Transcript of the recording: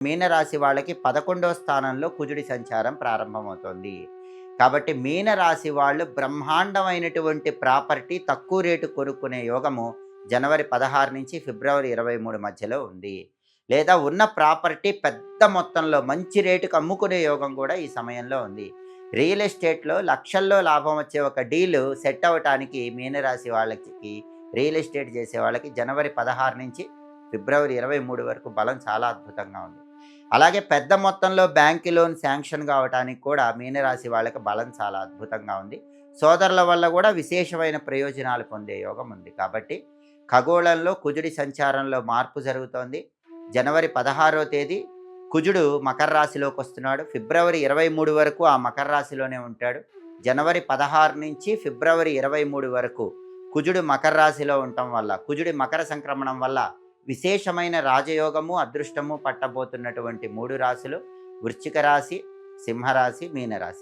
మీనరాశి వాళ్ళకి 11వ స్థానంలో కుజుడి సంచారం ప్రారంభమవుతోంది. కాబట్టి మీనరాశి వాళ్ళు బ్రహ్మాండమైనటువంటి ప్రాపర్టీ తక్కువ రేటు కొనుక్కునే యోగము జనవరి 16 నుంచి ఫిబ్రవరి 23 మధ్యలో ఉంది. లేదా ఉన్న ప్రాపర్టీ పెద్ద మొత్తంలో మంచి రేటుకి అమ్ముకునే యోగం కూడా ఈ సమయంలో ఉంది. రియల్ ఎస్టేట్‌లో లక్షల్లో లాభం వచ్చే ఒక డీల్ సెట్ అవ్వటానికి మీనరాశి వాళ్ళకి, రియల్ ఎస్టేట్ చేసే వాళ్ళకి జనవరి 16 నుంచి ఫిబ్రవరి 23 వరకు బలం చాలా అద్భుతంగా ఉంది. అలాగే పెద్ద మొత్తంలో బ్యాంక్ లోన్ శాంక్షన్ కావటానికి కూడా మీనరాశి వాళ్ళకి బలం చాలా అద్భుతంగా ఉంది. సోదరుల వల్ల కూడా విశేషమైన ప్రయోజనాలు పొందే యోగం ఉంది. కాబట్టి ఖగోళంలో కుజుడి సంచారంలో మార్పు జరుగుతోంది. జనవరి 16వ తేదీ కుజుడు మకర రాశిలోకి వస్తున్నాడు. ఫిబ్రవరి 23 వరకు ఆ మకర రాశిలోనే ఉంటాడు. జనవరి 16 నుంచి ఫిబ్రవరి 23 వరకు కుజుడు మకర రాశిలో ఉండటం వల్ల, కుజుడి మకర సంక్రమణం వల్ల విశేషమైన రాజయోగము, అదృష్టము పట్టబోతున్నటువంటి 3 రాశులు వృశ్చిక రాశి, సింహరాశి, మీనరాశి.